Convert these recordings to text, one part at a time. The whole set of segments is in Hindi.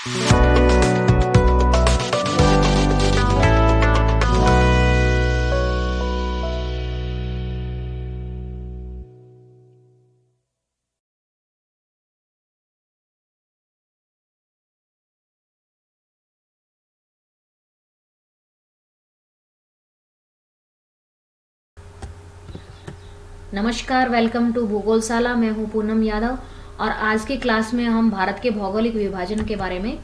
नमस्कार, वेलकम टू भूगोलशाला। मैं हूं पूनम यादव और आज की क्लास में हम भारत के भौगोलिक विभाजन के बारे में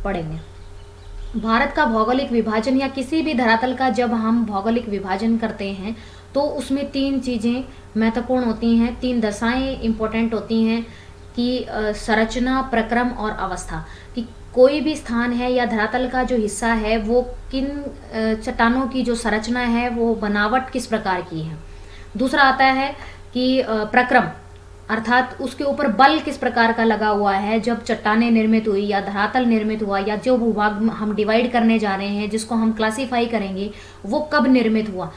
पढ़ेंगे। भारत का भौगोलिक विभाजन या किसी भी धरातल का जब हम भौगोलिक विभाजन करते हैं तो उसमें तीन चीज़ें महत्वपूर्ण होती हैं, तीन दशाएं इम्पोर्टेंट होती हैं कि संरचना, प्रक्रम और अवस्था। कि कोई भी स्थान है या धरातल का जो हिस्सा है वो किन चट्टानों की जो संरचना है, वो बनावट किस प्रकार की है। दूसरा आता है कि प्रक्रम, अर्थात उसके ऊपर बल किस प्रकार का लगा हुआ है जब चट्टानें निर्मित हुई या धरातल निर्मित हुआ, या जो भूभाग हम डिवाइड करने जा रहे हैं, जिसको हम क्लासिफाई करेंगे, वो कब निर्मित हुआ,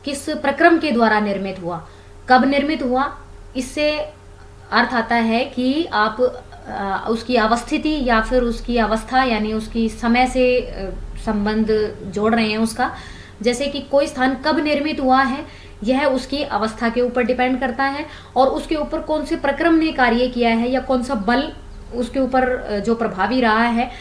किस प्रक्रम के द्वारा निर्मित हुआ, कब निर्मित हुआ। इससे अर्थ आता है कि आप उसकी अवस्थिति या फिर उसकी अवस्था यानी उसकी समय से संबंध जोड़ रहे हैं उसका। जैसे कि कोई स्थान कब निर्मित हुआ है, यह उसकी अवस्था के ऊपर डिपेंड करता है और उसके ऊपर कौन से प्रक्रम ने कार्य किया है या कौन सा बल उसके ऊपर जो प्रभावी रहा है।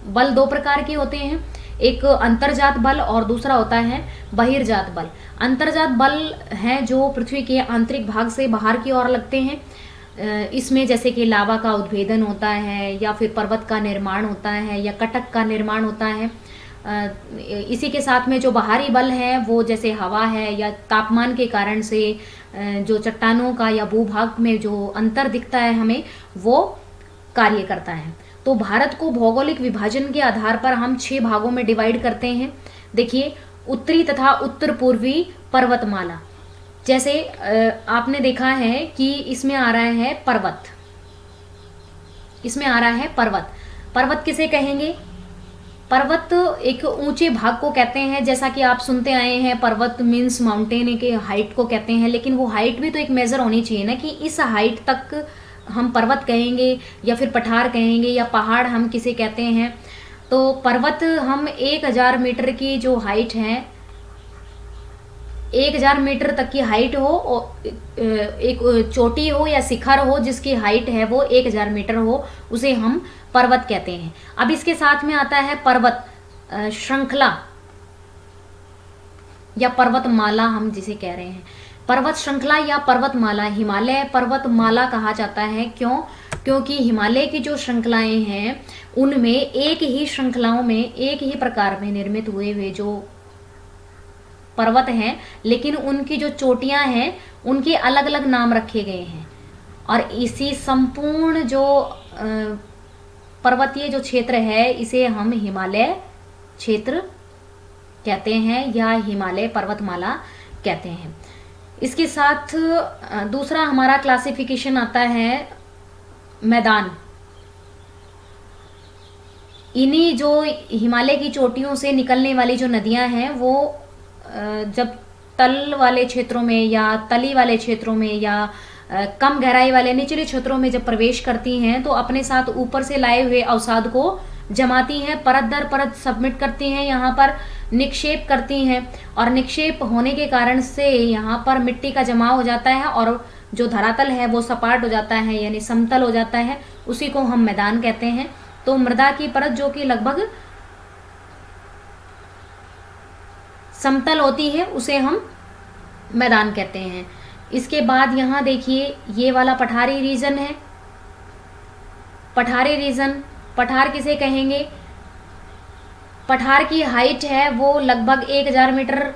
बल दो प्रकार के होते हैं, एक अंतर्जात बल और दूसरा होता है बहिर्जात बल। अंतर्जात बल हैं जो पृथ्वी के आंतरिक भाग से बाहर की ओर लगते हैं। इसमें जैसे कि लावा का उद्भेदन होता है या फिर पर्वत का निर्माण होता है या कटक का निर्माण होता है। इसी के साथ में जो बाहरी बल है वो जैसे हवा है या तापमान के कारण से जो चट्टानों का या भूभाग में जो अंतर दिखता है हमें, वो कार्य करता है। तो भारत को भौगोलिक विभाजन के आधार पर हम 6 भागों में डिवाइड करते हैं। देखिए, उत्तरी तथा उत्तर पूर्वी पर्वतमाला। जैसे आपने देखा है कि इसमें आ रहा है पर्वत, इसमें आ रहा है पर्वत। पर्वत किसे कहेंगे? पर्वत एक ऊंचे भाग को कहते हैं। जैसा कि आप सुनते आए हैं, पर्वत मीन्स माउंटेन के हाइट को कहते हैं, लेकिन वो हाइट भी तो एक मेजर होनी चाहिए ना, कि इस हाइट तक हम पर्वत कहेंगे या फिर पठार कहेंगे या पहाड़ हम किसे कहते हैं। तो पर्वत हम 1000 मीटर की जो हाइट है, 1000 मीटर तक की हाइट हो, एक चोटी हो या शिखर हो जिसकी हाइट है वो 1000 मीटर हो, उसे हम पर्वत कहते हैं। अब इसके साथ में आता है पर्वत श्रृंखला या पर्वतमाला हम जिसे कह रहे हैं। पर्वत श्रृंखला या पर्वतमाला हिमालय पर्वतमाला कहा जाता है। क्यों? क्योंकि हिमालय की जो श्रृंखलाएं हैं उनमें एक ही श्रृंखलाओं में एक ही प्रकार में निर्मित हुए जो पर्वत हैं, लेकिन उनकी जो चोटियां हैं उनके अलग अलग नाम रखे गए हैं। और इसी संपूर्ण जो पर्वतीय जो क्षेत्र है इसे हम हिमालय क्षेत्र कहते हैं या हिमालय पर्वतमाला कहते हैं। इसके साथ दूसरा हमारा क्लासिफिकेशन आता है मैदान। इन्हीं जो हिमालय की चोटियों से निकलने वाली जो नदियां हैं वो जब तल वाले क्षेत्रों में या तली वाले क्षेत्रों में या कम गहराई वाले निचले क्षेत्रों में जब प्रवेश करती हैं तो अपने साथ ऊपर से लाए हुए अवसाद को जमाती हैं, परत दर परत सबमिट करती हैं, यहाँ पर निक्षेप करती हैं और निक्षेप होने के कारण से यहाँ पर मिट्टी का जमाव हो जाता है और जो धरातल है वो सपाट हो जाता है यानी समतल हो जाता है। उसी को हम मैदान कहते हैं। तो मृदा की परत जो कि लगभग समतल होती है उसे हम मैदान कहते हैं। इसके बाद यहाँ देखिए, ये वाला पठारी रीजन है। पठारी रीजन, पठार किसे कहेंगे? पठार की हाइट है वो लगभग 1000 मीटर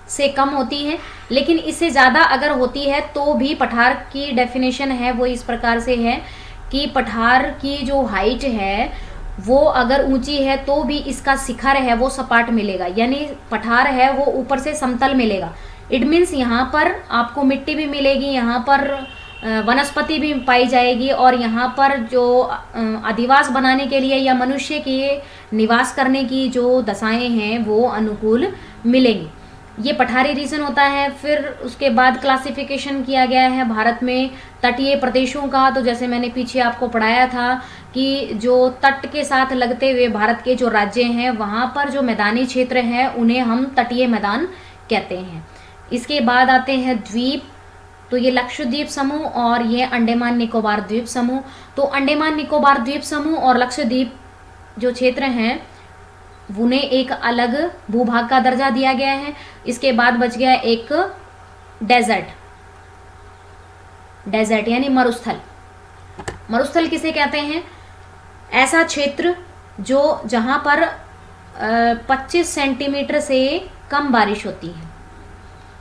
से कम होती है, लेकिन इससे ज़्यादा अगर होती है तो भी पठार की डेफिनेशन है वो इस प्रकार से है कि पठार की जो हाइट है वो अगर ऊंची है तो भी इसका शिखर है वो सपाट मिलेगा, यानी पठार है वो ऊपर से समतल मिलेगा। इट मीन्स यहाँ पर आपको मिट्टी भी मिलेगी, यहाँ पर वनस्पति भी पाई जाएगी और यहाँ पर जो अधिवास बनाने के लिए या मनुष्य के निवास करने की जो दशाएं हैं वो अनुकूल मिलेंगी। ये पठारी रीजन होता है। फिर उसके बाद क्लासिफिकेशन किया गया है भारत में तटीय प्रदेशों का। तो जैसे मैंने पीछे आपको पढ़ाया था कि जो तट के साथ लगते हुए भारत के जो राज्य हैं वहाँ पर जो मैदानी क्षेत्र है उन्हें हम तटीय मैदान कहते हैं। इसके बाद आते हैं द्वीप। तो ये लक्षद्वीप समूह और ये अंडमान निकोबार द्वीप समूह। तो अंडमान निकोबार द्वीप समूह और लक्षद्वीप जो क्षेत्र हैं उन्हें एक अलग भूभाग का दर्जा दिया गया है। इसके बाद बच गया एक डेजर्ट यानी मरुस्थल। मरुस्थल किसे कहते हैं? ऐसा क्षेत्र जो जहां पर 25 सेंटीमीटर से कम बारिश होती है।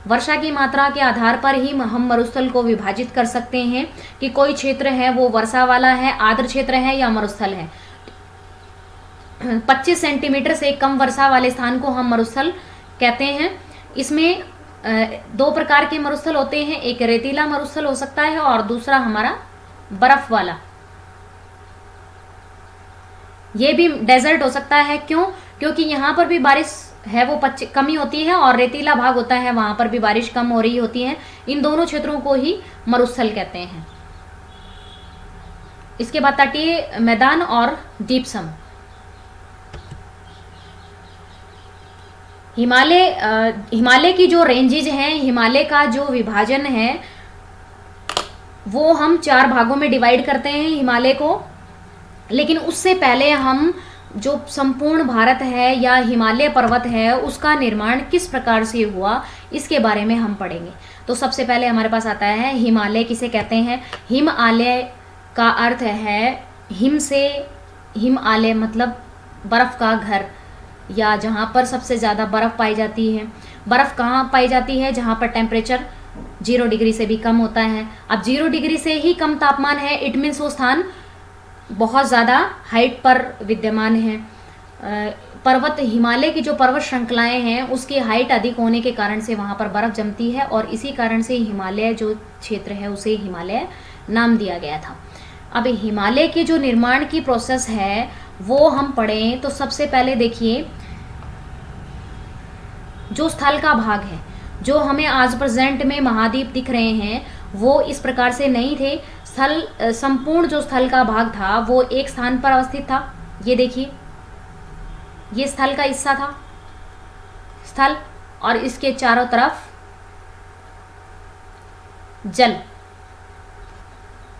वर्षा की मात्रा के आधार पर ही हम मरुस्थल को विभाजित कर सकते हैं कि कोई क्षेत्र है वो वर्षा वाला है, आर्द्र क्षेत्र है या मरुस्थल है। 25 सेंटीमीटर से कम वर्षा वाले स्थान को हम मरुस्थल कहते हैं। इसमें 2 प्रकार के मरुस्थल होते हैं, एक रेतीला मरुस्थल हो सकता है और दूसरा हमारा बर्फ वाला। ये भी डेजर्ट हो सकता है। क्यों? क्योंकि यहाँ पर भी बारिश है वो कमी होती है और रेतीला भाग होता है वहां पर भी बारिश कम हो रही होती है। इन दोनों क्षेत्रों को ही मरुस्थल कहते हैं। इसके बाद तटीय मैदान और द्वीप समूह। हिमालय की जो रेंजेज हैं, हिमालय का जो विभाजन है वो हम 4 भागों में डिवाइड करते हैं हिमालय को। लेकिन उससे पहले हम जो संपूर्ण भारत है या हिमालय पर्वत है उसका निर्माण किस प्रकार से हुआ इसके बारे में हम पढ़ेंगे। तो सबसे पहले हमारे पास आता है हिमालय किसे कहते हैं। हिमालय का अर्थ है हिम से, हिमालय मतलब बर्फ का घर या जहाँ पर सबसे ज़्यादा बर्फ़ पाई जाती है। बर्फ़ कहाँ पाई जाती है? जहाँ पर टेम्परेचर 0 डिग्री से भी कम होता है। अब 0 डिग्री से ही कम तापमान है, इट मीन्स वो स्थान बहुत ज़्यादा हाइट पर विद्यमान है। पर्वत, हिमालय की जो पर्वत श्रृंखलाएं हैं उसकी हाइट अधिक होने के कारण से वहाँ पर बर्फ़ जमती है और इसी कारण से हिमालय जो क्षेत्र है उसे हिमालय नाम दिया गया था। अब हिमालय के जो निर्माण की प्रोसेस है वो हम पढ़ें तो सबसे पहले देखिए जो स्थल का भाग है, जो हमें आज प्रेजेंट में महाद्वीप दिख रहे हैं वो इस प्रकार से नहीं थे। संपूर्ण जो स्थल का भाग था वो एक स्थान पर अवस्थित था। ये देखिए, ये स्थल का हिस्सा था, स्थल, और इसके चारों तरफ जल,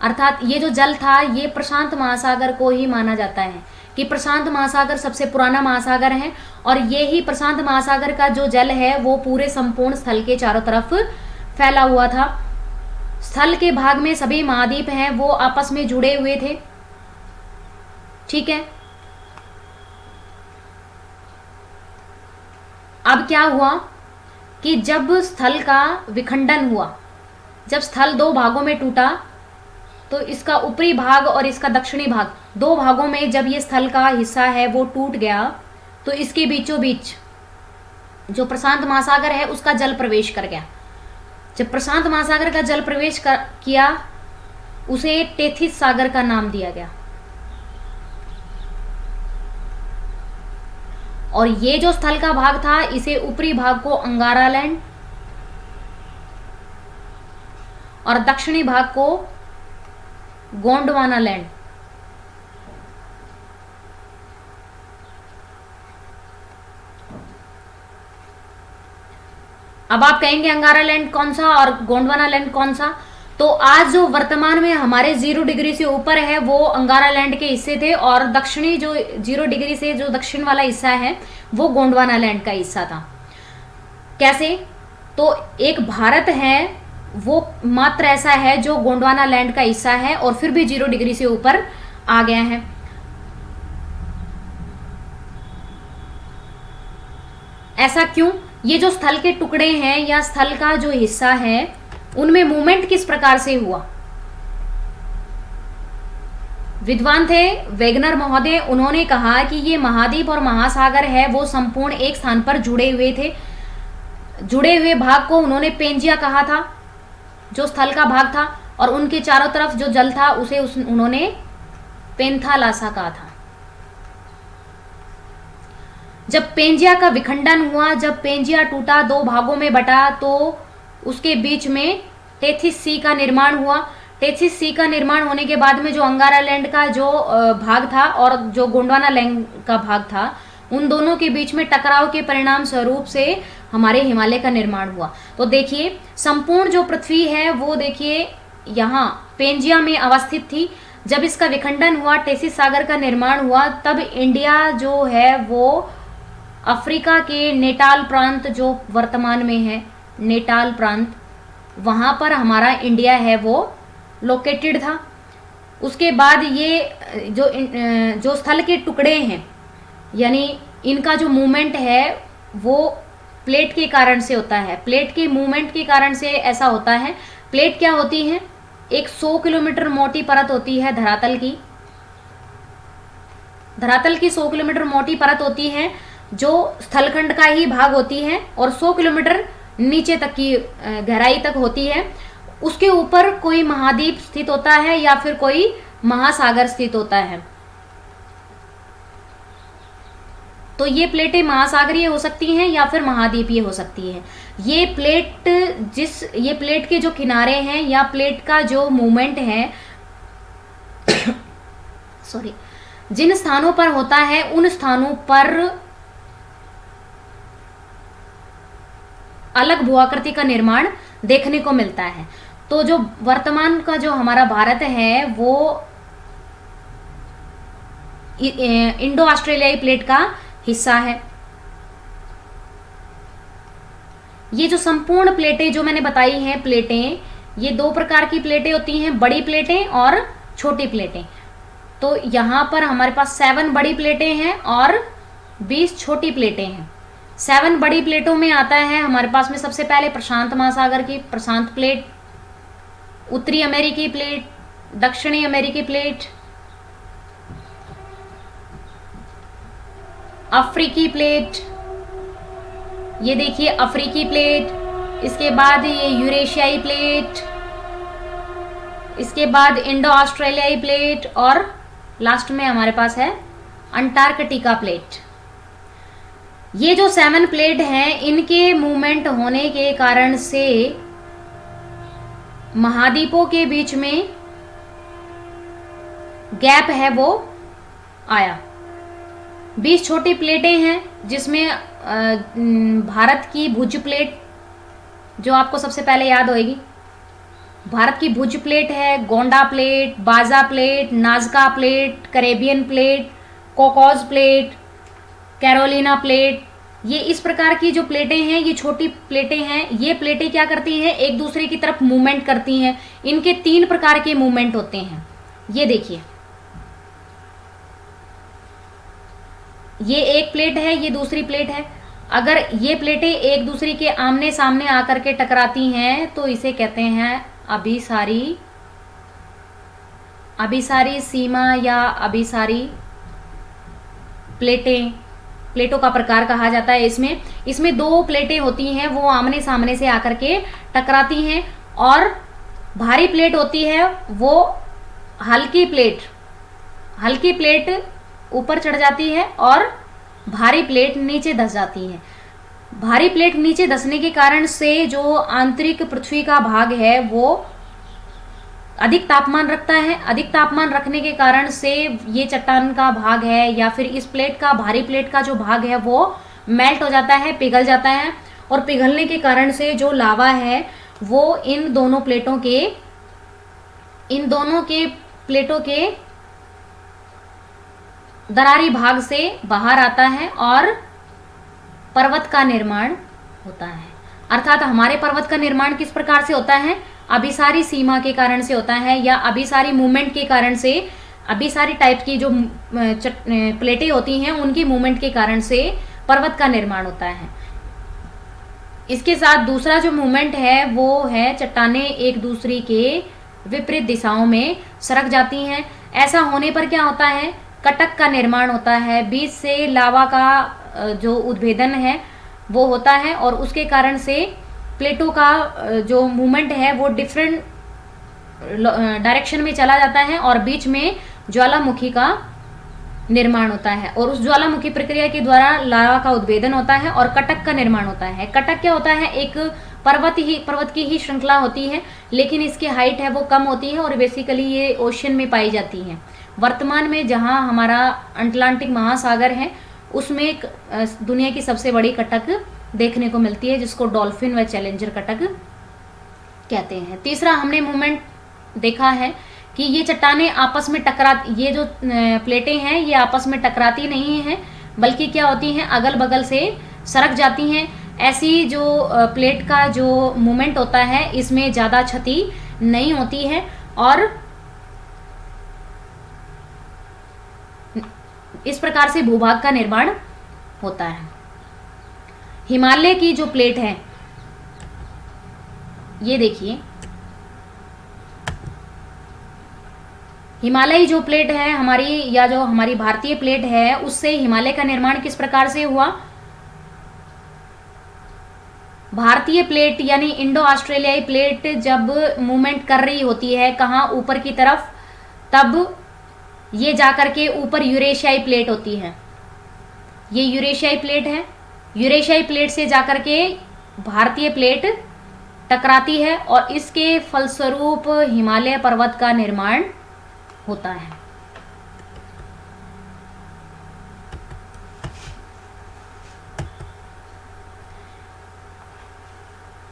अर्थात ये जो जल था ये प्रशांत महासागर को ही माना जाता है कि प्रशांत महासागर सबसे पुराना महासागर है और ये ही प्रशांत महासागर का जो जल है वो पूरे संपूर्ण स्थल के चारों तरफ फैला हुआ था। स्थल के भाग में सभी महाद्वीप हैं वो आपस में जुड़े हुए थे। ठीक है, अब क्या हुआ कि जब स्थल का विखंडन हुआ, जब स्थल 2 भागों में टूटा तो इसका ऊपरी भाग और इसका दक्षिणी भाग 2 भागों में जब ये स्थल का हिस्सा है वो टूट गया तो इसके बीचों बीच जो प्रशांत महासागर है उसका जल प्रवेश कर गया। जब प्रशांत महासागर का जल प्रवेश किया उसे टेथिस सागर का नाम दिया गया। और ये जो स्थल का भाग था इसे ऊपरी भाग को अंगारा लैंड और दक्षिणी भाग को गोंडवाना लैंड, अब आप कहेंगे अंगारा लैंड कौन सा और गोंडवाना लैंड कौन सा? तो आज जो वर्तमान में हमारे 0 डिग्री से ऊपर है वो अंगारा लैंड के हिस्से थे और दक्षिणी जो 0 डिग्री से जो दक्षिण वाला हिस्सा है वो गोंडवाना लैंड का हिस्सा था। कैसे? तो एक भारत है वो मात्र ऐसा है जो गोंडवाना लैंड का हिस्सा है और फिर भी 0 डिग्री से ऊपर आ गया है। ऐसा क्यों? ये जो स्थल के टुकड़े हैं या स्थल का जो हिस्सा है उनमें मूवमेंट किस प्रकार से हुआ? विद्वान थे वेगनर महोदय, उन्होंने कहा कि ये महाद्वीप और महासागर है वो संपूर्ण एक स्थान पर जुड़े हुए थे। जुड़े हुए भाग को उन्होंने पेंजिया कहा था, जो स्थल का भाग था, और उनके चारों तरफ जो जल था उसे उन्होंने पेंथालासा कहा था। जब पेंजिया का विखंडन हुआ, जब पेंजिया टूटा, दो भागों में बटा, तो उसके बीच में टेथिस सी का निर्माण हुआ। टेथिस सी का निर्माण होने के बाद में जो अंगारा लैंड का जो भाग था और जो गोंडवाना लैंड का भाग था, उन दोनों के बीच में टकराव के परिणाम स्वरूप से हमारे हिमालय का निर्माण हुआ। तो देखिए संपूर्ण जो पृथ्वी है वो देखिए यहाँ पेंजिया में अवस्थित थी। जब इसका विखंडन हुआ, टेथिस सागर का निर्माण हुआ, तब इंडिया जो है वो अफ्रीका के नेटाल प्रांत जो वर्तमान में है नेटाल प्रांत, वहाँ पर हमारा इंडिया है वो लोकेटेड था। उसके बाद ये जो स्थल के टुकड़े हैं, यानी इनका जो मूवमेंट है वो प्लेट के कारण से होता है। प्लेट के मूवमेंट के कारण से ऐसा होता है। प्लेट क्या होती है? एक 100 किलोमीटर मोटी परत होती है धरातल की। धरातल की 100 किलोमीटर मोटी परत होती है जो स्थलखंड का ही भाग होती है और 100 किलोमीटर नीचे तक की गहराई तक होती है। उसके ऊपर कोई महाद्वीप स्थित होता है या फिर कोई महासागर स्थित होता है। तो ये प्लेटें महासागरीय हो सकती हैं या फिर महाद्वीपीय हो सकती हैं। ये प्लेट के जो किनारे हैं या प्लेट का जो मूवमेंट है सॉरी, जिन स्थानों पर होता है उन स्थानों पर अलग भूआकृति का निर्माण देखने को मिलता है। तो जो वर्तमान का जो हमारा भारत है वो इंडो ऑस्ट्रेलियाई प्लेट का हिस्सा है। ये जो संपूर्ण प्लेटें जो मैंने बताई हैं प्लेटें, ये दो प्रकार की प्लेटें होती हैं, बड़ी प्लेटें और छोटी प्लेटें। तो यहाँ पर हमारे पास 7 बड़ी प्लेटें हैं और 20 छोटी प्लेटें हैं। 7 बड़ी प्लेटों में आता है हमारे पास में सबसे पहले प्रशांत महासागर की प्रशांत प्लेट, उत्तरी अमेरिकी प्लेट, दक्षिणी अमेरिकी प्लेट, अफ्रीकी प्लेट, ये देखिए अफ्रीकी प्लेट, इसके बाद ये यूरेशियाई प्लेट, इसके बाद इंडो ऑस्ट्रेलियाई प्लेट और लास्ट में हमारे पास है अंटार्कटिका प्लेट। ये जो 7 प्लेट हैं इनके मूवमेंट होने के कारण से महाद्वीपों के बीच में गैप है वो आया। 20 छोटी प्लेटें हैं जिसमें भारत की भुज प्लेट जो आपको सबसे पहले याद होएगी, भारत की भुज प्लेट है, गोंडा प्लेट, बाजा plate, नाजका plate, Caribbean plate, Cocos plate, Carolina plate. ये इस प्रकार की जो प्लेटें हैं ये छोटी प्लेटें हैं। ये प्लेटें क्या करती हैं? एक दूसरे की तरफ मूवमेंट करती हैं। इनके 3 प्रकार के मूवमेंट होते हैं। ये देखिए, ये एक प्लेट है, ये दूसरी प्लेट है। अगर ये प्लेटें एक दूसरे के आमने सामने आकर के टकराती हैं तो इसे कहते हैं अभिसारी सीमा या अभिसारी प्लेटों का प्रकार कहा जाता है। इसमें 2 प्लेटें होती हैं, वो आमने सामने से आकर के टकराती हैं। और भारी प्लेट होती है वो हल्की प्लेट ऊपर चढ़ जाती है और भारी प्लेट नीचे धंस जाती है। भारी प्लेट नीचे धंसने के कारण से जो आंतरिक पृथ्वी का भाग है वो अधिक तापमान रखता है। अधिक तापमान रखने के कारण से ये चट्टान का भाग है या फिर इस प्लेट का, भारी प्लेट का जो भाग है वो मेल्ट हो जाता है, पिघल जाता है। और पिघलने के कारण से जो लावा है वो इन दोनों प्लेटों के दरारी भाग से बाहर आता है और पर्वत का निर्माण होता है। अर्थात हमारे पर्वत का निर्माण किस प्रकार से होता है? अभिसारी सीमा के कारण से होता है या अभिसारी मूवमेंट के कारण से। अभिसारी टाइप की जो प्लेटें होती हैं उनकी मूवमेंट के कारण से पर्वत का निर्माण होता है। इसके साथ दूसरा जो मूवमेंट है वो है चट्टानें एक दूसरे के विपरीत दिशाओं में सरक जाती हैं। ऐसा होने पर क्या होता है? कटक का निर्माण होता है। बीच से लावा का जो उद्भेदन है वो होता है और उसके कारण से प्लेटों का जो मूवमेंट है वो डिफरेंट डायरेक्शन में चला जाता है और बीच में ज्वालामुखी का निर्माण होता है और उस ज्वालामुखी प्रक्रिया के द्वारा लावा का उद्भेदन होता है और कटक का निर्माण होता है। कटक क्या होता है? एक पर्वत की ही श्रृंखला होती है, लेकिन इसकी हाइट है वो कम होती है और बेसिकली ये ओशन में पाई जाती है। वर्तमान में जहां हमारा अटलांटिक महासागर है उसमें एक दुनिया की सबसे बड़ी कटक देखने को मिलती है, जिसको डॉल्फिन व चैलेंजर कटक कहते हैं। तीसरा हमने मूवमेंट देखा है कि ये चट्टानें आपस में ये जो प्लेटें हैं ये आपस में टकराती नहीं हैं, बल्कि क्या होती हैं, अगल बगल से सरक जाती हैं। ऐसी जो प्लेट का जो मूवमेंट होता है इसमें ज़्यादा क्षति नहीं होती है और इस प्रकार से भूभाग का निर्माण होता है। हिमालय की जो प्लेट है, ये देखिए, हिमालयी जो प्लेट है हमारी, या जो हमारी भारतीय प्लेट है, उससे हिमालय का निर्माण किस प्रकार से हुआ? भारतीय प्लेट यानी इंडो ऑस्ट्रेलियाई प्लेट जब मूवमेंट कर रही होती है कहाँ? ऊपर की तरफ, तब ये जाकर के ऊपर यूरेशियाई प्लेट होती है। ये यूरेशियाई प्लेट है। यूरेशियाई प्लेट से जाकर के भारतीय प्लेट टकराती है और इसके फलस्वरूप हिमालय पर्वत का निर्माण होता है।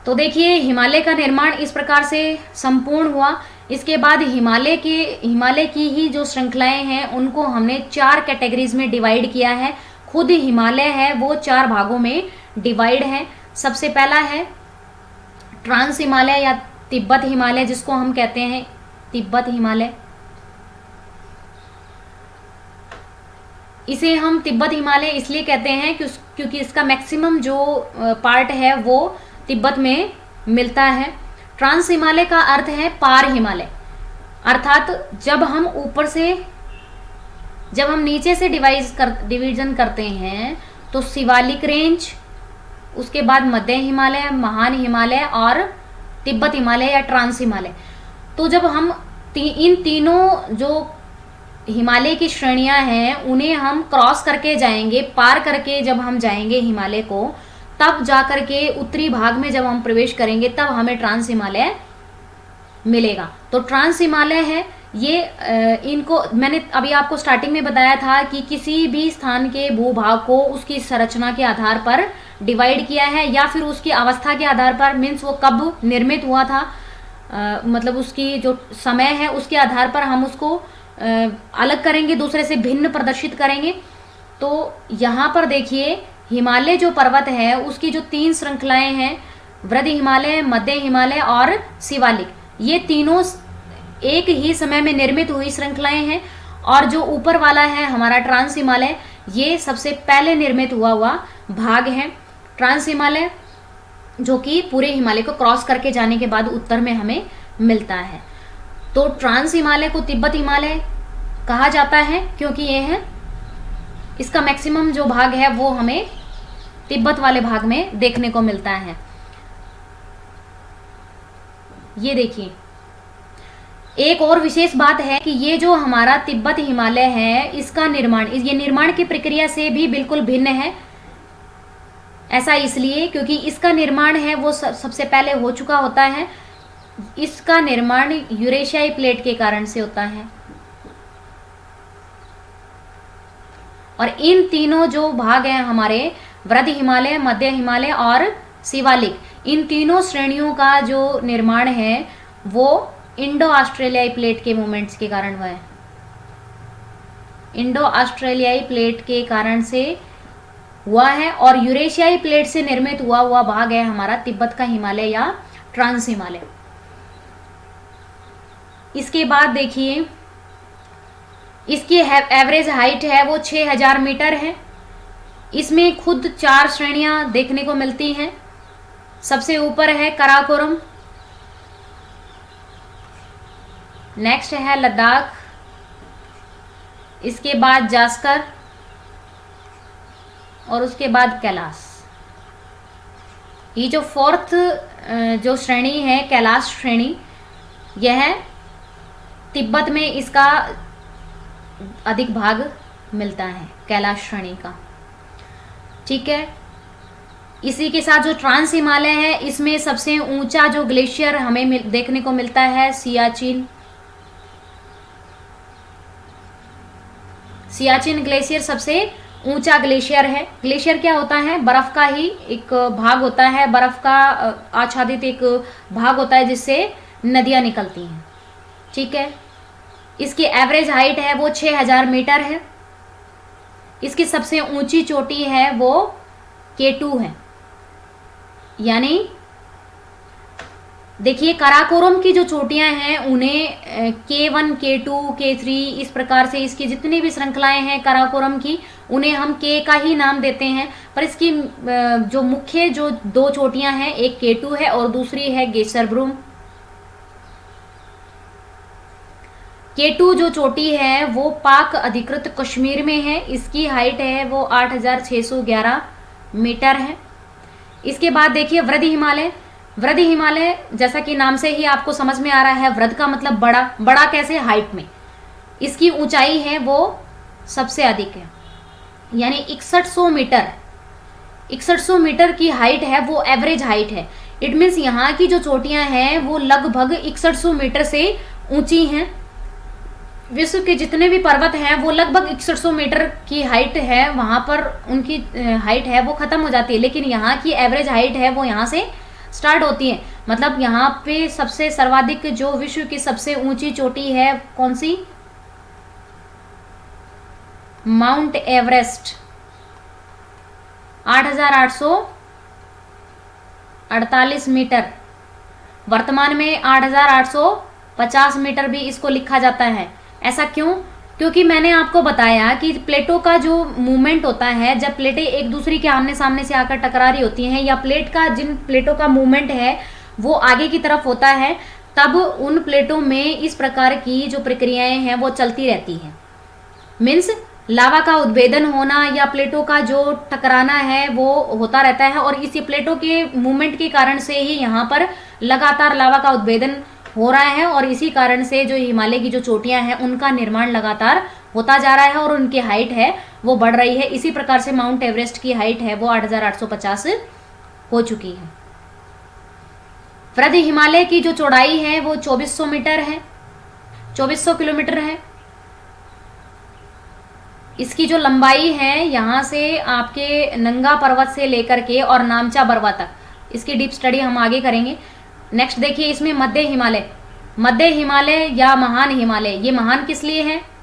तो देखिए, हिमालय का निर्माण इस प्रकार से संपूर्ण हुआ। इसके बाद हिमालय की ही जो श्रृंखलाएं हैं उनको हमने 4 कैटेगरीज में डिवाइड किया है। खुद हिमालय है वो 4 भागों में डिवाइड है। सबसे पहला है ट्रांस हिमालय या तिब्बत हिमालय, जिसको हम कहते हैं तिब्बत हिमालय। इसे हम तिब्बत हिमालय इसलिए कहते हैं क्योंकि इसका मैक्सिमम जो पार्ट है वो तिब्बत में मिलता है। ट्रांस हिमालय का अर्थ है पार हिमालय, अर्थात जब हम नीचे से डिवीजन करते हैं तो शिवालिक रेंज, उसके बाद मध्य हिमालय, महान हिमालय और तिब्बत हिमालय या ट्रांस हिमालय। तो जब हम इन तीनों जो हिमालय की श्रेणियां हैं उन्हें हम क्रॉस करके जाएंगे, पार करके जब हम जाएंगे हिमालय को, तब जाकर के उत्तरी भाग में जब हम प्रवेश करेंगे तब हमें ट्रांस हिमालय मिलेगा। तो ट्रांस हिमालय है ये, इनको मैंने अभी आपको स्टार्टिंग में बताया था कि किसी भी स्थान के भूभाग को उसकी संरचना के आधार पर डिवाइड किया है या फिर उसकी अवस्था के आधार पर, मीन्स वो कब निर्मित हुआ था, मतलब उसकी जो समय है उसके आधार पर हम उसको अलग करेंगे, दूसरे से भिन्न प्रदर्शित करेंगे। तो यहाँ पर देखिए, हिमालय जो पर्वत है उसकी जो 3 श्रृंखलाएं हैं, वृद्ध हिमालय, मध्य हिमालय और शिवालिक, ये तीनों एक ही समय में निर्मित हुई श्रृंखलाएं हैं। और जो ऊपर वाला है हमारा ट्रांस हिमालय, ये सबसे पहले निर्मित हुआ भाग है। ट्रांस हिमालय जो कि पूरे हिमालय को क्रॉस करके जाने के बाद उत्तर में हमें मिलता है। तो ट्रांस हिमालय को तिब्बत हिमालय कहा जाता है क्योंकि ये है, इसका मैक्सिमम जो भाग है वो हमें तिब्बत वाले भाग में देखने को मिलता है। ये देखिए, एक और विशेष बात है कि ये जो हमारा तिब्बत हिमालय है इसका निर्माण की प्रक्रिया से भी बिल्कुल भिन्न है। ऐसा इसलिए क्योंकि इसका निर्माण है वो सबसे पहले हो चुका होता है। इसका निर्माण यूरेशियाई प्लेट के कारण से होता है और इन तीनों जो भाग हैं हमारे, वृद्ध हिमालय, मध्य हिमालय और शिवालिक, इन तीनों श्रेणियों का जो निर्माण है वो इंडो ऑस्ट्रेलियाई प्लेट के मूवमेंट्स के कारण हुआ है। इंडो ऑस्ट्रेलियाई प्लेट के कारण से हुआ है और यूरेशियाई प्लेट से निर्मित हुआ भाग है हमारा तिब्बत का हिमालय या ट्रांस हिमालय। इसके बाद देखिए, इसकी एवरेज हाइट है वो 6000 मीटर है। इसमें खुद 4 श्रेणियां देखने को मिलती हैं। सबसे ऊपर है काराकोरम, नेक्स्ट है लद्दाख, इसके बाद जास्कर और उसके बाद कैलाश। ये जो 4th जो श्रेणी है कैलाश श्रेणी, यह तिब्बत में इसका अधिक भाग मिलता है कैलाश श्रेणी का। ठीक है, इसी के साथ जो ट्रांस हिमालय है, इसमें सबसे ऊंचा जो ग्लेशियर हमें देखने को मिलता है सियाचिन। सियाचिन ग्लेशियर सबसे ऊंचा ग्लेशियर है। ग्लेशियर क्या होता है? बर्फ का ही एक भाग होता है, बर्फ का आच्छादित एक भाग होता है जिससे नदियां निकलती हैं। ठीक है, इसकी एवरेज हाइट है वो 6000 मीटर है। इसकी सबसे ऊंची चोटी है वो K2 है। यानी देखिए, काराकोरम की जो चोटियां हैं उन्हें K1, K2, K3 इस प्रकार से इसकी जितनी भी श्रृंखलाएं हैं काराकोरम की, उन्हें हम K का ही नाम देते हैं। पर इसकी जो मुख्य जो दो चोटियां हैं, एक K2 है और दूसरी है गेसरब्रूम। K2 जो चोटी है वो पाक अधिकृत कश्मीर में है। इसकी हाइट है वो 8611 मीटर है। इसके बाद देखिए वृद्ध हिमालय। वृद्ध हिमालय जैसा कि नाम से ही आपको समझ में आ रहा है, वृद्ध का मतलब बड़ा। बड़ा कैसे? हाइट में। इसकी ऊंचाई है वो सबसे अधिक है, यानी 6100 मीटर। 6100 मीटर की हाइट है वो एवरेज हाइट है। इट मीन्स यहाँ की जो चोटियां हैं वो लगभग 6100 मीटर से ऊंची हैं। विश्व के जितने भी पर्वत हैं वो लगभग 6100 मीटर की हाइट है, वहां पर उनकी हाइट है वो खत्म हो जाती है, लेकिन यहाँ की एवरेज हाइट है वो यहाँ से स्टार्ट होती है। मतलब यहाँ पे सबसे सर्वाधिक जो विश्व की सबसे ऊंची चोटी है कौन सी? Mount Everest, 8848 metre. वर्तमान में 8850 मीटर भी इसको लिखा जाता है। ऐसा क्यों? क्योंकि मैंने आपको बताया कि प्लेटों का जो मूवमेंट होता है, जब प्लेटें एक दूसरी के आमने सामने से आकर टकरा रही होती हैं, या जिन प्लेटों का मूवमेंट है वो आगे की तरफ होता है, तब उन प्लेटों में इस प्रकार की जो प्रक्रियाएं हैं वो चलती रहती हैं। मीन्स लावा का उद्भेदन होना या प्लेटों का जो टकराना है वो होता रहता है, और इसी प्लेटों के मूवमेंट के कारण से ही यहाँ पर लगातार लावा का उद्भेदन हो रहा है, और इसी कारण से जो हिमालय की जो चोटियां हैं उनका निर्माण लगातार होता जा रहा है और उनकी हाइट है वो बढ़ रही है। इसी प्रकार से माउंट एवरेस्ट की हाइट है वो 8850 हो चुकी है। वृद्ध हिमालय की जो चौड़ाई है वो 2400 मीटर है, 2400 किलोमीटर है। इसकी जो लंबाई है यहाँ से आपके नंगा पर्वत से लेकर के और नामचा बरवा तक, इसकी डीप स्टडी हम आगे करेंगे। नेक्स्ट देखिए, इसमें मध्य हिमालय। मध्य हिमालय या महान हिमालय, ये महान किस लिए है?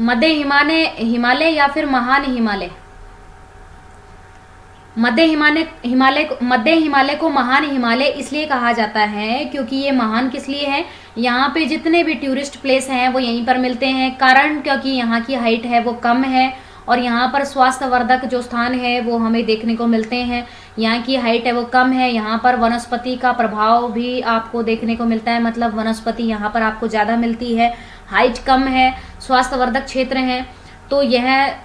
मध्य हिमालय या फिर महान हिमालय। मध्य हिमालय को महान हिमालय इसलिए कहा जाता है क्योंकि ये महान किस लिए है? यहाँ पे जितने भी टूरिस्ट प्लेस हैं वो यहीं पर मिलते हैं। कारण क्योंकि यहाँ की हाइट है वो कम है, और यहाँ पर स्वास्थ्यवर्धक जो स्थान है वो हमें देखने को मिलते हैं। यहाँ की हाइट है वो कम है, यहाँ पर वनस्पति का प्रभाव भी आपको देखने को मिलता है, मतलब वनस्पति यहाँ पर आपको ज़्यादा मिलती है। हाइट कम है, स्वास्थ्यवर्धक क्षेत्र हैं, तो यह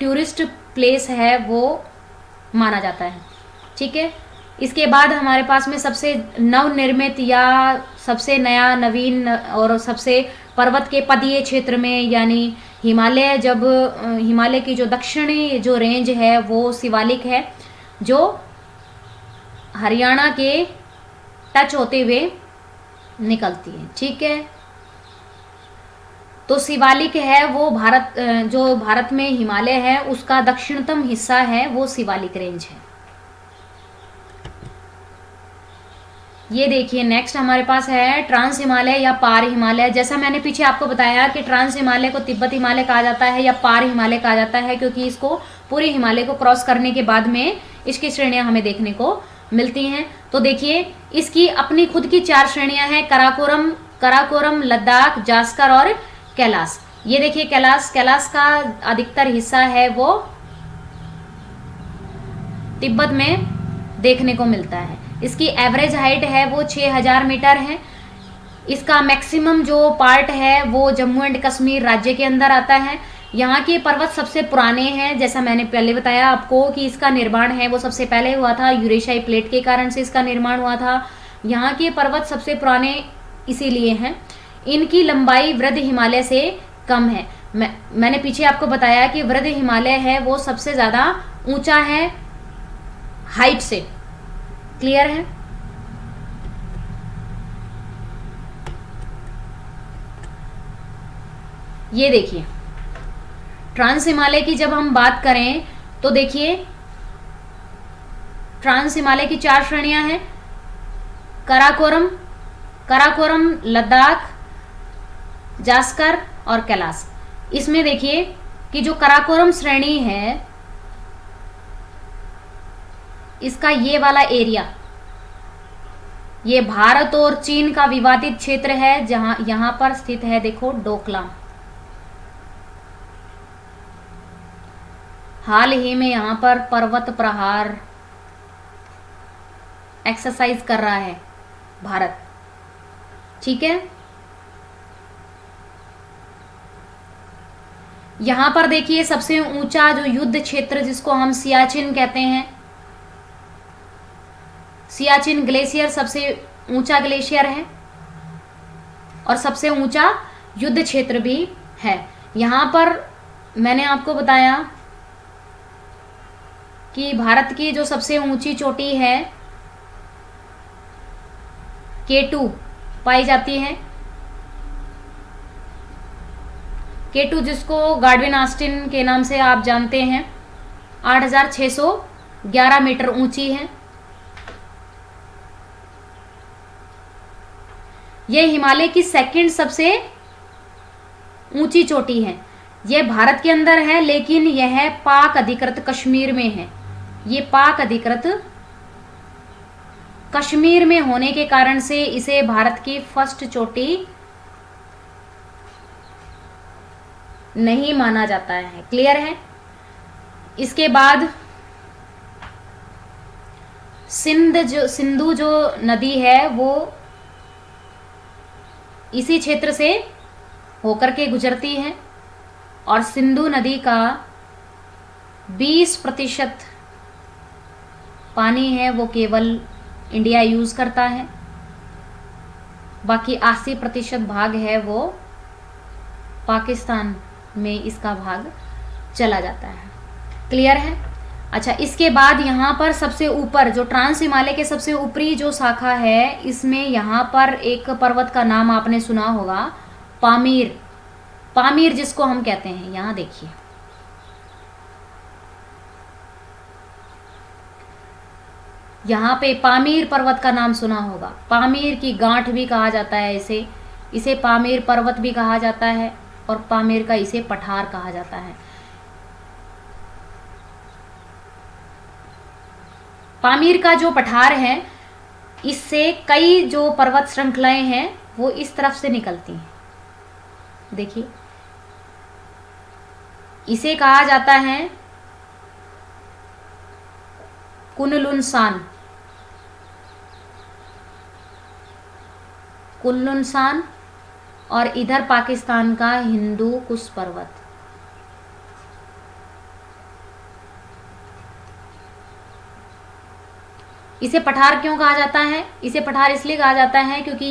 टूरिस्ट प्लेस है वो माना जाता है। ठीक है, इसके बाद हमारे पास में सबसे नवनिर्मित या सबसे नया नवीन और सबसे पर्वत के पदीय क्षेत्र में, यानी हिमालय, जब हिमालय की जो दक्षिणी जो रेंज है वो शिवालिक है, जो हरियाणा के टच होते हुए निकलती है। ठीक है, तो शिवालिक है वो जो भारत में हिमालय है उसका दक्षिणतम हिस्सा है वो शिवालिक रेंज है। ये देखिए नेक्स्ट हमारे पास है ट्रांस हिमालय या पार हिमालय। जैसा मैंने पीछे आपको बताया कि ट्रांस हिमालय को तिब्बत हिमालय कहा जाता है या पार हिमालय कहा जाता है, क्योंकि इसको पूरे हिमालय को क्रॉस करने के बाद में इसकी श्रेणियां हमें देखने को मिलती हैं। तो देखिए इसकी अपनी खुद की 4 श्रेणियां हैं, कराकोरम, लद्दाख, जास्कर और कैलाश। ये देखिए कैलाश का अधिकतर हिस्सा है वो तिब्बत में देखने को मिलता है। इसकी एवरेज हाइट है वो 6000 मीटर है। इसका मैक्सिमम जो पार्ट है वो जम्मू एंड कश्मीर राज्य के अंदर आता है। यहाँ के पर्वत सबसे पुराने हैं, जैसा मैंने पहले बताया आपको कि इसका निर्माण है वो सबसे पहले हुआ था, यूरेशियाई प्लेट के कारण से इसका निर्माण हुआ था। यहाँ के पर्वत सबसे पुराने इसीलिए हैं। इनकी लंबाई वृद्ध हिमालय से कम है। मैंने पीछे आपको बताया कि वृद्ध हिमालय है वो सबसे ज्यादा ऊंचा है हाइट से। क्लियर है? ये देखिए ट्रांस हिमालय की जब हम बात करें तो देखिए ट्रांस हिमालय की 4 श्रेणियां हैं, कराकोरम, लद्दाख, जास्कर और कैलाश। इसमें देखिए कि जो कराकोरम श्रेणी है इसका ये वाला एरिया ये भारत और चीन का विवादित क्षेत्र है, जहां यहां पर स्थित है देखो डोकलाम। हाल ही में यहां पर पर्वत प्रहार एक्सरसाइज कर रहा है भारत। ठीक है, यहां पर देखिए सबसे ऊंचा जो युद्ध क्षेत्र जिसको हम सियाचिन कहते हैं, सियाचिन ग्लेशियर सबसे ऊंचा ग्लेशियर है और सबसे ऊंचा युद्ध क्षेत्र भी है। यहां पर मैंने आपको बताया कि भारत की जो सबसे ऊंची चोटी है K2 पाई जाती है। K2 जिसको गार्डविन ऑस्टिन के नाम से आप जानते हैं, 8611 मीटर ऊंची है। यह हिमालय की सेकंड सबसे ऊंची चोटी है। यह भारत के अंदर है लेकिन यह पाक अधिकृत कश्मीर में है। ये पाक अधिकृत कश्मीर में होने के कारण से इसे भारत की फर्स्ट चोटी नहीं माना जाता है। क्लियर है? इसके बाद सिंधु जो नदी है वो इसी क्षेत्र से होकर के गुजरती है और सिंधु नदी का 20% पानी है वो केवल इंडिया यूज करता है, बाकी 80% भाग है वो पाकिस्तान में इसका भाग चला जाता है। क्लियर है? अच्छा, इसके बाद यहाँ पर सबसे ऊपर जो ट्रांस हिमालय के सबसे ऊपरी जो शाखा है, इसमें यहाँ पर एक पर्वत का नाम आपने सुना होगा, पामीर जिसको हम कहते हैं। यहाँ देखिए यहाँ पे पामीर पर्वत का नाम सुना होगा। पामीर की गांठ भी कहा जाता है इसे पामीर पर्वत भी कहा जाता है और पामीर का इसे पठार कहा जाता है। पामीर का जो पठार है इससे कई जो पर्वत श्रृंखलाएं हैं वो इस तरफ से निकलती हैं। देखिए इसे कहा जाता है कुनलुनसान और इधर पाकिस्तान का हिंदू कुश पर्वत। इसे पठार क्यों कहा जाता है? इसे पठार इसलिए कहा जाता है क्योंकि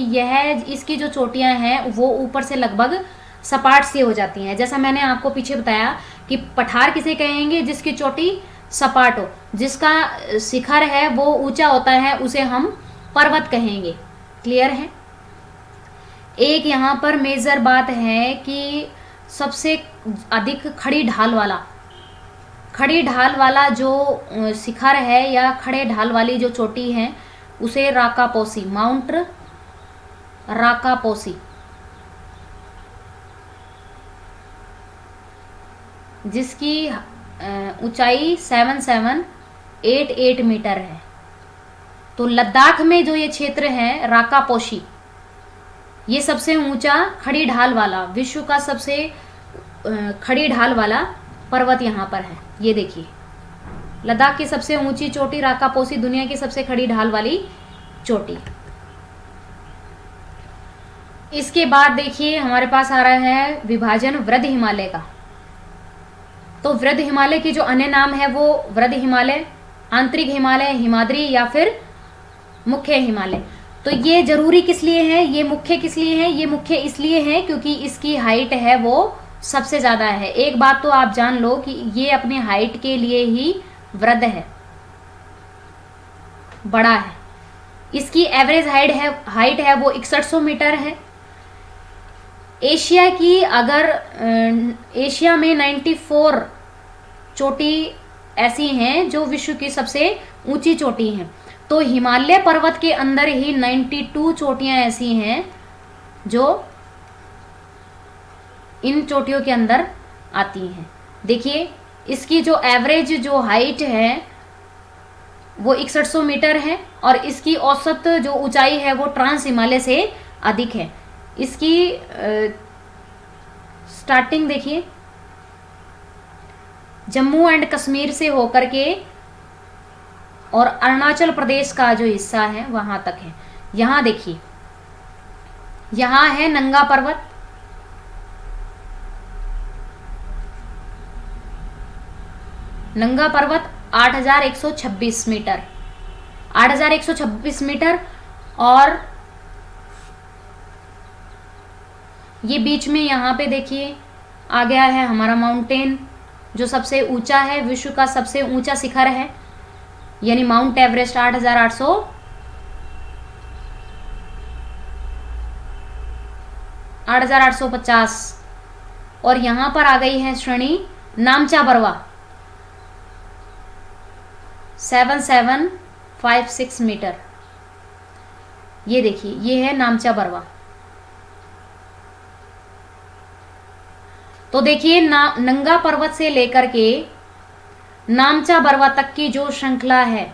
इसकी जो चोटियां हैं वो ऊपर से लगभग सपाट सी हो जाती हैं। जैसा मैंने आपको पीछे बताया कि पठार किसे कहेंगे? जिसकी चोटी सपाट हो, जिसका शिखर है वो ऊंचा होता है, उसे हम पर्वत कहेंगे। क्लियर है? एक यहाँ पर मेजर बात है कि सबसे अधिक खड़ी ढाल वाला जो शिखर है या खड़े ढाल वाली जो चोटी है उसे राकापोसी, माउंट राकापोसी, जिसकी ऊंचाई 7788 मीटर है। तो लद्दाख में जो ये क्षेत्र है राकापोशी, ये सबसे ऊंचा खड़ी ढाल वाला, विश्व का सबसे खड़ी ढाल वाला पर्वत यहाँ पर है। ये देखिए, लद्दाख की सबसे ऊंची चोटी राकापोशी, दुनिया की सबसे खड़ी ढाल वाली चोटी। इसके बाद देखिए हमारे पास आ रहा है विभाजन वृद्ध हिमालय का। तो वृद्ध हिमालय की जो अन्य नाम है वो वृद्ध हिमालय, आंतरिक हिमालय, हिमाद्री या फिर मुख्य हिमालय। तो ये जरूरी किस लिए है, ये मुख्य किस लिए है? ये मुख्य इसलिए है क्योंकि इसकी हाइट है वो सबसे ज्यादा है। एक बात तो आप जान लो कि ये अपने हाइट के लिए ही वृद्ध है, बड़ा है। इसकी एवरेज हाइट है वो 6100 मीटर है। एशिया की अगर एशिया में 94 चोटी ऐसी हैं जो विश्व की सबसे ऊंची चोटी हैं, तो हिमालय पर्वत के अंदर ही 92 चोटियां ऐसी हैं जो इन चोटियों के अंदर आती हैं। देखिए इसकी जो एवरेज जो हाइट है वो 6100 मीटर है और इसकी औसत जो ऊंचाई है वो ट्रांस हिमालय से अधिक है। इसकी स्टार्टिंग देखिए जम्मू एंड कश्मीर से होकर के और अरुणाचल प्रदेश का जो हिस्सा है वहां तक है। यहां देखिए, यहां है नंगा पर्वत, नंगा पर्वत 8126 मीटर, 8126 मीटर। और ये बीच में यहाँ पे देखिए आ गया है हमारा माउंटेन जो सबसे ऊंचा है, विश्व का सबसे ऊंचा शिखर है, यानी माउंट एवरेस्ट 8,850। और यहां पर आ गई है श्रेणी नामचा बरवा 7756 मीटर। ये देखिए ये है नामचा बरवा। तो देखिए नंगा पर्वत से लेकर के नामचा बरवा तक की जो श्रृंखला है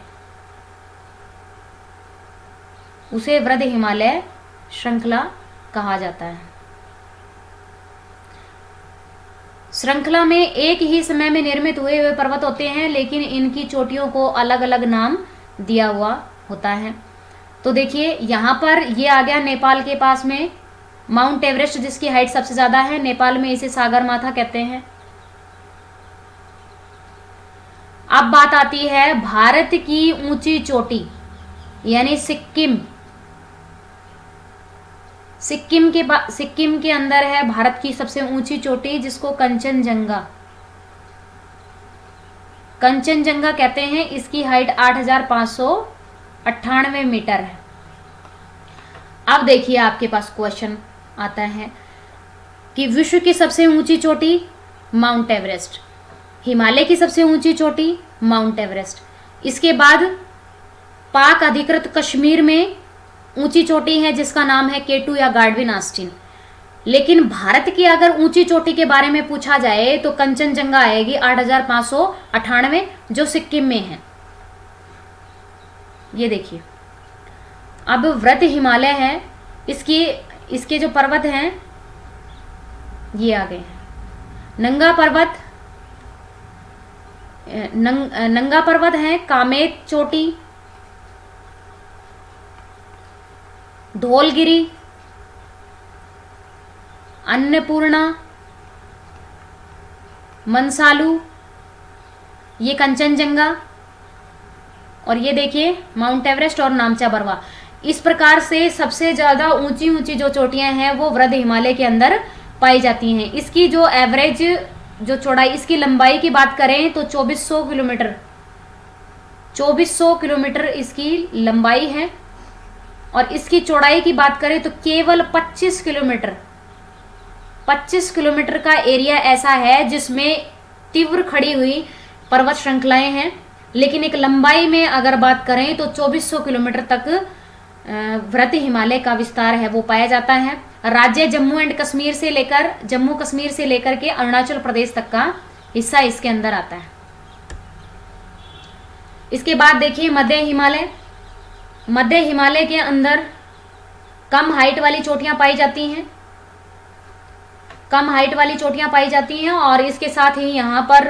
उसे वृद्ध हिमालय श्रृंखला कहा जाता है। श्रृंखला में एक ही समय में निर्मित हुए हुए पर्वत होते हैं, लेकिन इनकी चोटियों को अलग अलग नाम दिया हुआ होता है। तो देखिए यहां पर ये आ गया नेपाल के पास में माउंट एवरेस्ट, जिसकी हाइट सबसे ज्यादा है। नेपाल में इसे सागरमाथा कहते हैं। अब बात आती है भारत की ऊंची चोटी यानी सिक्किम। सिक्किम के अंदर है भारत की सबसे ऊंची चोटी जिसको कंचनजंगा कहते हैं। इसकी हाइट 8598 मीटर है। अब देखिए आपके पास क्वेश्चन आता है कि विश्व की सबसे ऊंची चोटी माउंट एवरेस्ट, हिमालय की सबसे ऊंची चोटी माउंट एवरेस्ट, इसके बाद पाक अधिकृत कश्मीर में ऊंची चोटी है जिसका नाम है K2 या गार्डविन आस्टीन। लेकिन भारत की अगर ऊंची चोटी के बारे में पूछा जाए तो कंचनजंगा आएगी 8598 जो सिक्किम में है। ये देखिए अब वृद्ध हिमालय है, इसके जो पर्वत हैं ये आ गए हैं। नंगा पर्वत है कामेत चोटी, धौलगिरी, अन्नपूर्णा, मनसालू, ये कंचनजंगा, और ये देखिए माउंट एवरेस्ट और नामचा बरवा। इस प्रकार से सबसे ज्यादा ऊंची ऊंची जो चोटियां हैं वो वृद्ध हिमालय के अंदर पाई जाती हैं। इसकी जो एवरेज जो चौड़ाई, इसकी लंबाई की बात करें तो 2400 किलोमीटर इसकी लंबाई है। और इसकी चौड़ाई की बात करें तो केवल 25 किलोमीटर का एरिया ऐसा है जिसमें तीव्र खड़ी हुई पर्वत श्रृंखलाएं हैं। लेकिन एक लंबाई में अगर बात करें तो 2400 किलोमीटर तक वृद्ध हिमालय का विस्तार है वो पाया जाता है। राज्य जम्मू कश्मीर से लेकर के अरुणाचल प्रदेश तक का हिस्सा इसके अंदर आता है। इसके बाद देखिए मध्य हिमालय। मध्य हिमालय के अंदर कम हाइट वाली चोटियां पाई जाती हैं, कम हाइट वाली चोटियां पाई जाती हैं। और इसके साथ ही यहाँ पर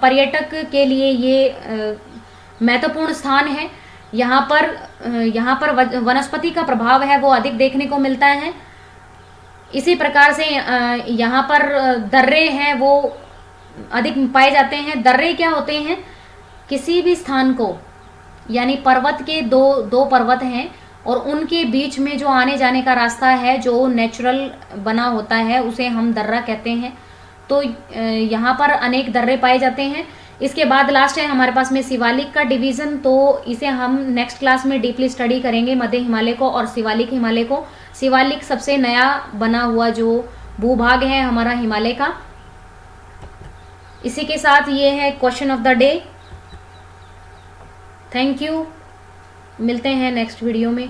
पर्यटक के लिए ये महत्वपूर्ण स्थान है। यहाँ पर वनस्पति का प्रभाव है वो अधिक देखने को मिलता है। इसी प्रकार से यहाँ पर दर्रे हैं वो अधिक पाए जाते हैं। दर्रे क्या होते हैं? किसी भी स्थान को, यानी पर्वत के दो पर्वत हैं और उनके बीच में जो आने जाने का रास्ता है जो नेचुरल बना होता है उसे हम दर्रा कहते हैं। तो यहाँ पर अनेक दर्रे पाए जाते हैं। इसके बाद लास्ट है हमारे पास में शिवालिक का डिवीजन, तो इसे हम नेक्स्ट क्लास में डीपली स्टडी करेंगे, मध्य हिमालय को और शिवालिक हिमालय को। शिवालिक सबसे नया बना हुआ जो भूभाग है हमारा हिमालय का। इसी के साथ ये है question of the day. Thank you, मिलते हैं नेक्स्ट वीडियो में।